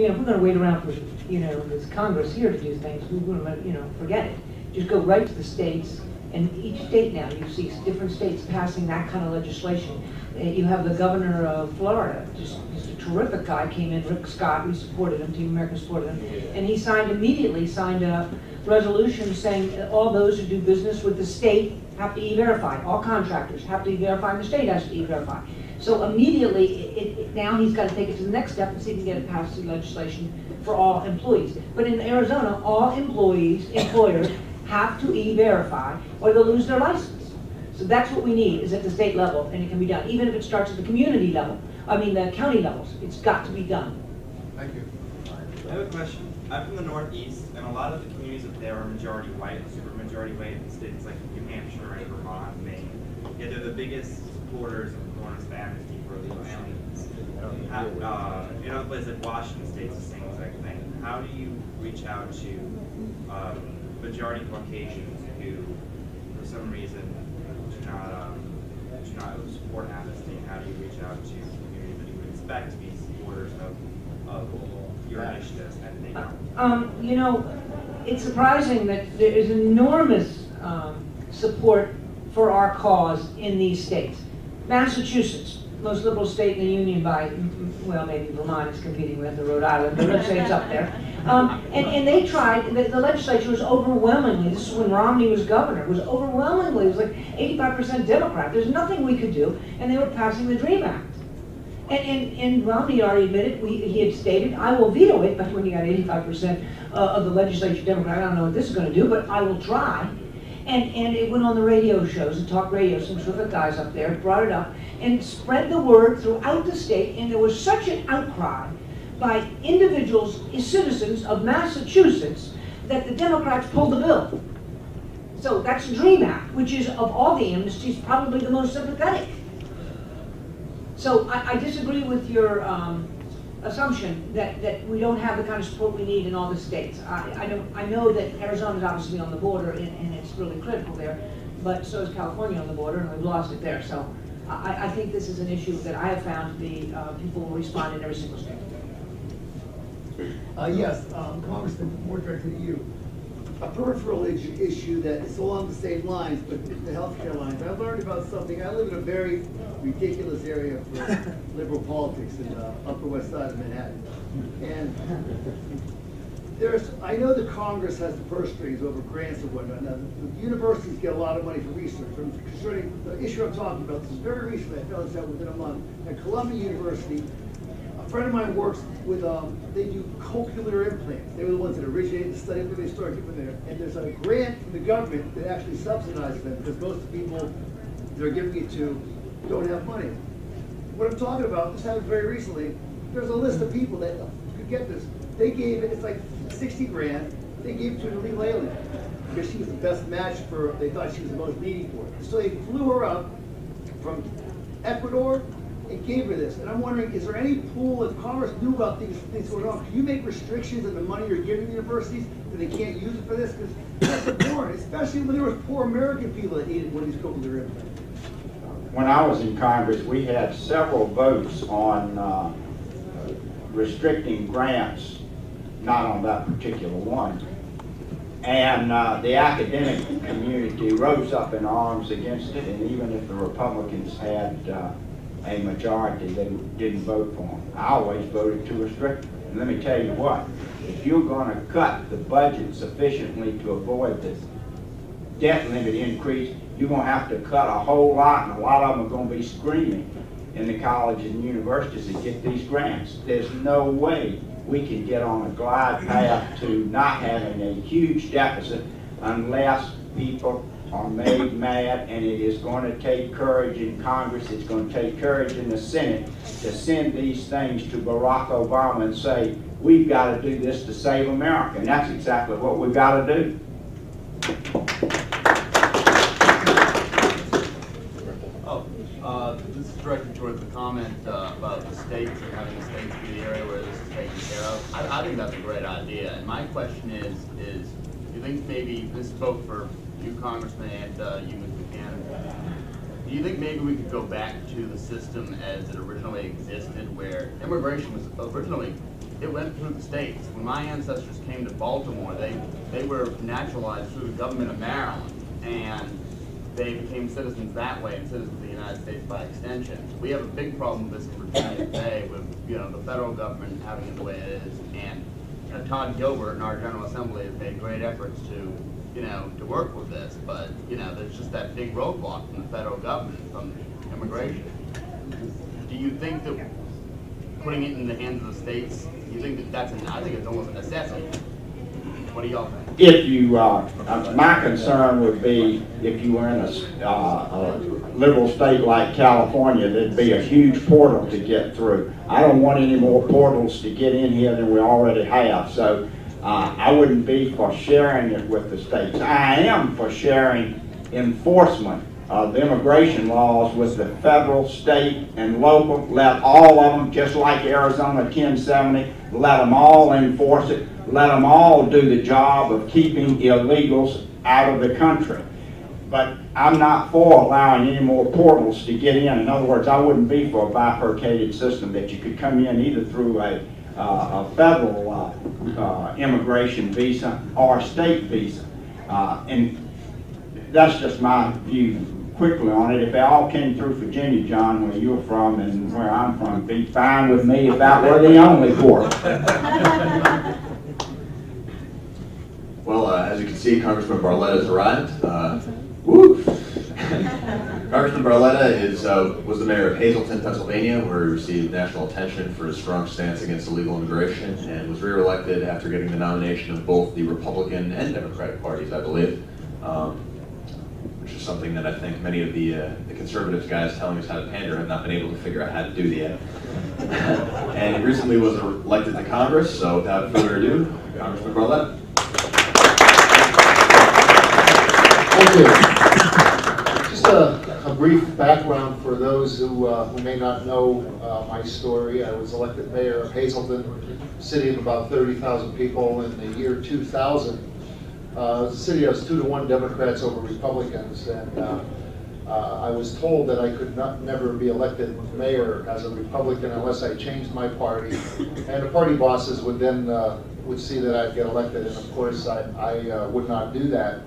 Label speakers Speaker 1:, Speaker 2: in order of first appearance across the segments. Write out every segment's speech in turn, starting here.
Speaker 1: if we're going to wait around for, this Congress here to do things, we're going to, forget it. Just go right to the states, and each state now, you see different states passing that kind of legislation. You have the governor of Florida, just a terrific guy, came in, Rick Scott, we supported him, Team America supported him, and he immediately signed a resolution saying that all those who do business with the state have to e-verify. All contractors have to e-verify, and the state has to e-verify. So immediately, now he's got to take it to the next step and see if he can get it passed through legislation for all employees. But in Arizona, all employers have to e-verify or they'll lose their license. So that's what we need, is at the state level, and it can be done. Even if it starts at the community level, the county levels, it's got to be done.
Speaker 2: Thank you.
Speaker 3: I have a question. I'm from the Northeast, and a lot of the communities up there are majority white, super majority white in states like New Hampshire and Vermont, Maine. Yet they're the biggest supporters of coronavirus amnesty for illegal aliens. In other places like Washington State, it's the same exact thing. How do you reach out to majority Caucasians who, for some reason, do not support amnesty? And how do you reach out to communities that you would expect to be supporters of your initiatives, and they don't?
Speaker 1: It's surprising that there is enormous support for our cause in these states. Massachusetts, most liberal state in the union by, well, maybe Vermont is competing with the Rhode Island, but let's say it's up there. And they tried, the legislature was overwhelmingly, this is when Romney was governor, it was like 85% Democrat. There's nothing we could do, and they were passing the DREAM Act. And Romney already admitted, he had stated, I will veto it, but when you got 85% of the legislature Democrat, I don't know what this is going to do, but I will try. And it went on the radio shows, and talk radio, some terrific guys up there brought it up, and spread the word throughout the state, and there was such an outcry by individuals, citizens of Massachusetts, that the Democrats pulled the bill. So that's the DREAM Act, which is, of all the amnesties, probably the most sympathetic. So I disagree with your assumption that we don't have the kind of support we need in all the states. I know that Arizona is obviously on the border, and it's really critical there, but so is California on the border, and we've lost it there. So I think this is an issue that I have found to be people will respond in every single state.
Speaker 4: Yes, Congressman, more directly to you. A peripheral issue that is along the same lines, but the healthcare lines. I learned about something. I live in a very ridiculous area for liberal politics in the Upper West Side of Manhattan. And I know the Congress has the purse strings over grants and whatnot. Now, the universities get a lot of money for research. Concerning the issue I'm talking about, this is very recently, I found this out within a month. At Columbia University, a friend of mine works with, they do cochlear implants. They were the ones that originated the study, where they started from there. And there's a grant from the government that actually subsidizes them, because most of the people they're giving it to don't have money. What I'm talking about, this happened very recently, there's a list of people that could get this. They gave it, it's like 60 grand, they gave it to an illegal alien, because she was the best match for, they thought she was the most needy for it. So they flew her up from Ecuador, and gave her this. And I'm wondering, is there any pool, if Congress knew about these things going on, can you make restrictions on the money you're giving the universities that they can't use it for this? Because that's important, especially when there was poor American people that needed one of these cochlear implants.
Speaker 5: When I was in Congress, we had several votes on restricting grants, not on that particular one. And the academic community rose up in arms against it, and even if the Republicans had a majority, they didn't vote for them. I always voted to restrict them. And let me tell you what, if you're going to cut the budget sufficiently to avoid this debt limit increase, you're going to have to cut a whole lot, and a lot of them are going to be screaming in the colleges and universities to get these grants. There's no way we can get on a glide path to not having a huge deficit unless people are made mad, and it is going to take courage in Congress, it's going to take courage in the Senate to send these things to Barack Obama and say, we've got to do this to save America, and that's exactly what we've got to do.
Speaker 6: This is directed towards the comment about the states and having the states be the area where this is taken care of. I think that's a great idea, and my question is do you think maybe, this is both for you, Congressman, and you, Mr. Buchanan, do you think maybe we could go back to the system as it originally existed, where immigration was originally it went through the states. When my ancestors came to Baltimore, they were naturalized through the government of Maryland, and they became citizens that way and citizens of the United States by extension. We have a big problem with this in Virginia today with, you know, the federal government having it the way it is. And Todd Gilbert in our General Assembly has made great efforts to, you know, to work with this. But, you know, there's just that big roadblock from the federal government, from immigration. Do you think that putting it in the hands of the states, you think that that's I think it's almost a necessity. What do y'all think?
Speaker 5: If you, my concern would be if you were in a liberal state like California, there'd be a huge portal to get through. I don't want any more portals to get in here than we already have. So I wouldn't be for sharing it with the states. I am for sharing enforcement of immigration laws with the federal, state, and local. Let all of them, just like Arizona 1070, let them all enforce it. Let them all do the job of keeping illegals out of the country. But I'm not for allowing any more portals to get in. In other words, I wouldn't be for a bifurcated system that you could come in either through a federal immigration visa or a state visa. And that's just my view quickly on it. If they all came through Virginia, John, where you're from and where I'm from, it'd be fine with me if that were the only port.
Speaker 2: Well, as you can see, Congressman Barletta has arrived. Woo! Congressman Barletta was the mayor of Hazleton, Pennsylvania, where he received national attention for his strong stance against illegal immigration and was re-elected after getting the nomination of both the Republican and Democratic parties, I believe, which is something that I think many of the conservative guys telling us how to pander have not been able to figure out how to do yet. And he recently was elected to Congress, so without further ado, Congressman Barletta.
Speaker 7: Thank you. Just a brief background for those who may not know my story. I was elected mayor of Hazleton, a city of about 30,000 people in the year 2000. The city has 2-to-1 Democrats over Republicans, and I was told that I could never be elected mayor as a Republican unless I changed my party, and the party bosses would then would see that I'd get elected, and of course I would not do that.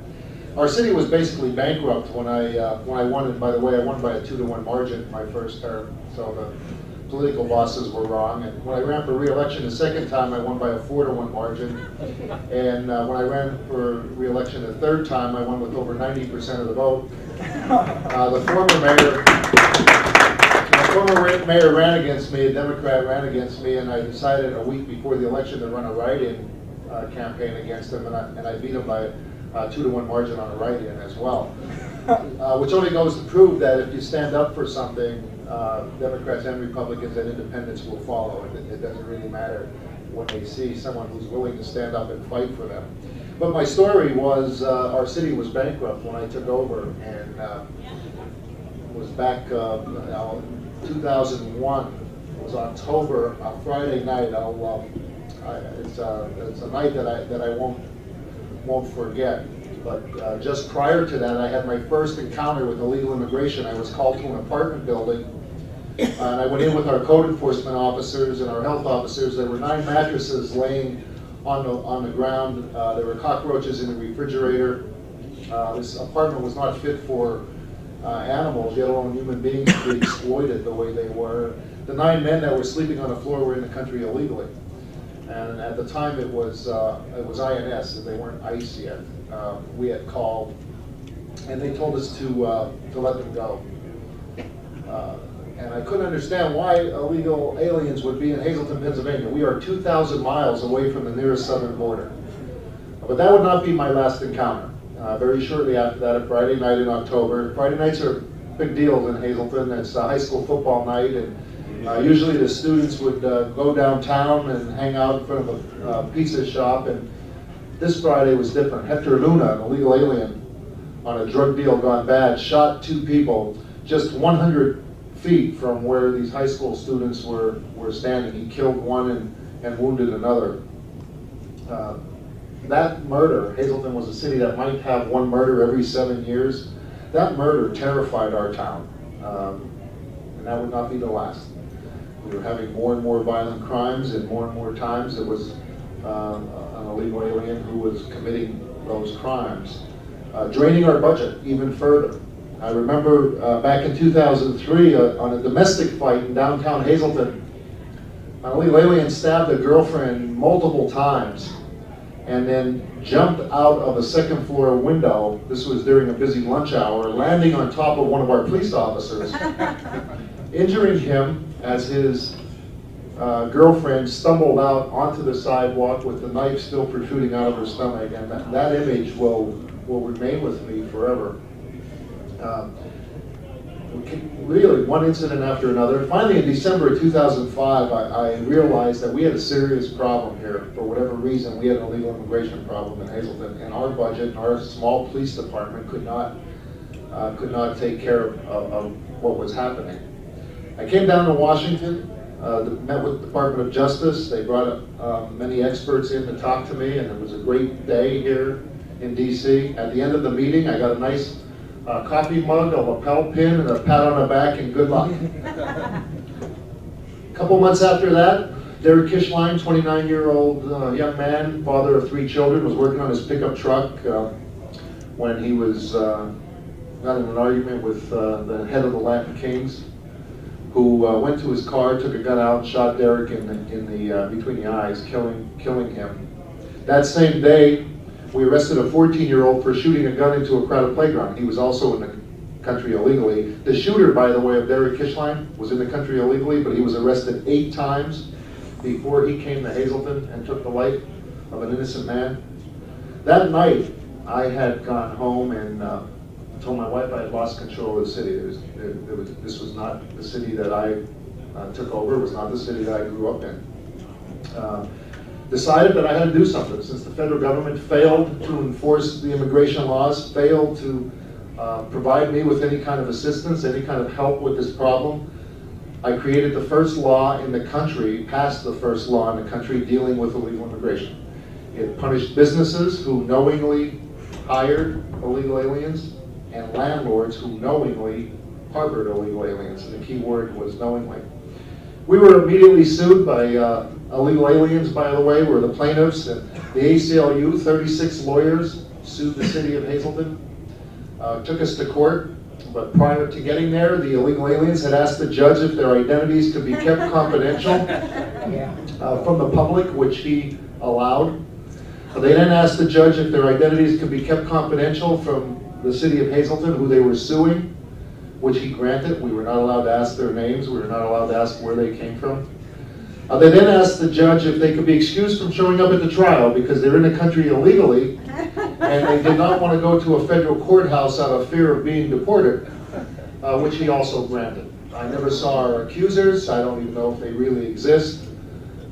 Speaker 7: Our city was basically bankrupt when I won, and by the way, I won by a 2-to-1 margin my first term, so the political bosses were wrong. And when I ran for re-election the second time, I won by a 4-to-1 margin. And when I ran for re-election the third time, I won with over 90% of the vote. The former mayor ran against me, a Democrat ran against me, and I decided a week before the election to run a write-in campaign against him, and I beat him by 2-to-1 margin on a write-in as well. Which only goes to prove that if you stand up for something, Democrats and Republicans and independents will follow. It doesn't really matter when they see someone who's willing to stand up and fight for them. But my story was our city was bankrupt when I took over, and it was back 2001. It was October, a Friday night. It's a night that I won't forget. But just prior to that, I had my first encounter with illegal immigration. I was called to an apartment building, and I went in with our code enforcement officers and our health officers. There were 9 mattresses laying on the ground. There were cockroaches in the refrigerator. This apartment was not fit for animals, let alone human beings, to be exploited the way they were. The 9 men that were sleeping on the floor were in the country illegally. And at the time it was INS, and they weren't ICE yet. We had called, and they told us to let them go. And I couldn't understand why illegal aliens would be in Hazleton, Pennsylvania. We are 2,000 miles away from the nearest southern border. But that would not be my last encounter. Very shortly after that, a Friday night in October. Friday nights are big deals in Hazleton. It's a high school football night, and usually the students would go downtown and hang out in front of a pizza shop. And this Friday was different. Hector Luna, an illegal alien on a drug deal gone bad, shot 2 people just 100 feet from where these high school students were standing. He killed one and wounded another. That murder, Hazleton was a city that might have 1 murder every 7 years. That murder terrified our town, and that would not be the last. We were having more and more violent crimes, and more times it was an illegal alien who was committing those crimes, draining our budget even further. I remember back in 2003 on a domestic fight in downtown Hazleton, an illegal alien stabbed a girlfriend multiple times and then jumped out of a second floor window. This was during a busy lunch hour, landing on top of one of our police officers, injuring him as his girlfriend stumbled out onto the sidewalk with the knife still protruding out of her stomach, and that image will remain with me forever. Really, one incident after another. Finally, in December of 2005, I realized that we had a serious problem here. For whatever reason, we had an illegal immigration problem in Hazleton, and our budget and our small police department could not take care of what was happening. I came down to Washington, met with the Department of Justice. They brought many experts in to talk to me, and it was a great day here in DC. At the end of the meeting, I got a nice coffee mug, a lapel pin, and a pat on the back, and good luck. A couple months after that, Derek Kishline, 29-year-old young man, father of 3 children, was working on his pickup truck when he was got in an argument with the head of the Latin Kings, who went to his car, took a gun out, and shot Derek between the eyes, killing him. That same day, we arrested a 14-year-old for shooting a gun into a crowded playground. He was also in the country illegally. The shooter, by the way, of Derek Kishline was in the country illegally, but he was arrested 8 times before he came to Hazleton and took the life of an innocent man. That night, I had gone home and told my wife I had lost control of the city. This was not the city that I took over. It was not the city that I grew up in. Decided that I had to do something. Since the federal government failed to enforce the immigration laws, failed to provide me with any kind of assistance, any kind of help with this problem, I created the first law in the country, passed the first law in the country dealing with illegal immigration. It punished businesses who knowingly hired illegal aliens and landlords who knowingly harbored illegal aliens. And the key word was knowingly. We were immediately sued by illegal aliens, by the way, were the plaintiffs. And the ACLU, 36 lawyers, sued the city of Hazleton, took us to court. But prior to getting there, the illegal aliens had asked the judge if their identities could be kept confidential from the public, which he allowed. They then asked the judge if their identities could be kept confidential from the city of Hazleton, who they were suing, which he granted. We were not allowed to ask their names. We were not allowed to ask where they came from. They then asked the judge if they could be excused from showing up at the trial because they're in the country illegally and they did not want to go to a federal courthouse out of fear of being deported, which he also granted. I never saw our accusers. I don't even know if they really exist.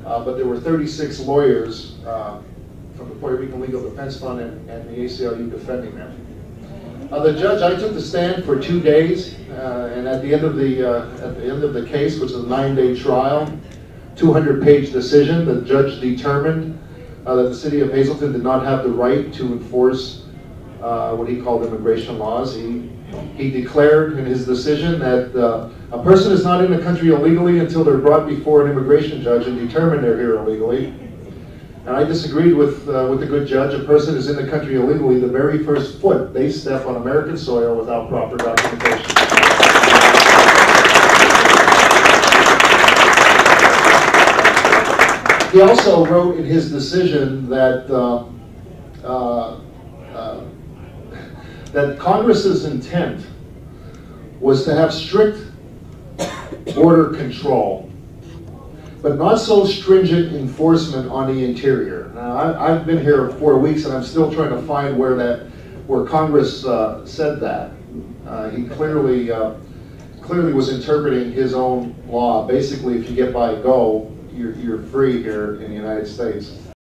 Speaker 7: But there were 36 lawyers from the Puerto Rican Legal Defense Fund and the ACLU defending them. The judge, I took the stand for 2 days, and at the end of the case, which was a 9-day trial, 200-page decision, the judge determined that the city of Hazleton did not have the right to enforce what he called immigration laws. He declared in his decision that a person is not in the country illegally until they're brought before an immigration judge and determined they're here illegally. And I disagreed with the good judge. A person is in the country illegally the very first foot they step on American soil without proper documentation. He also wrote in his decision that that Congress's intent was to have strict border control, but not so stringent enforcement on the interior. Now, I've been here 4 weeks and I'm still trying to find where Congress said that. He clearly was interpreting his own law. Basically, if you get by go, you're free here in the United States.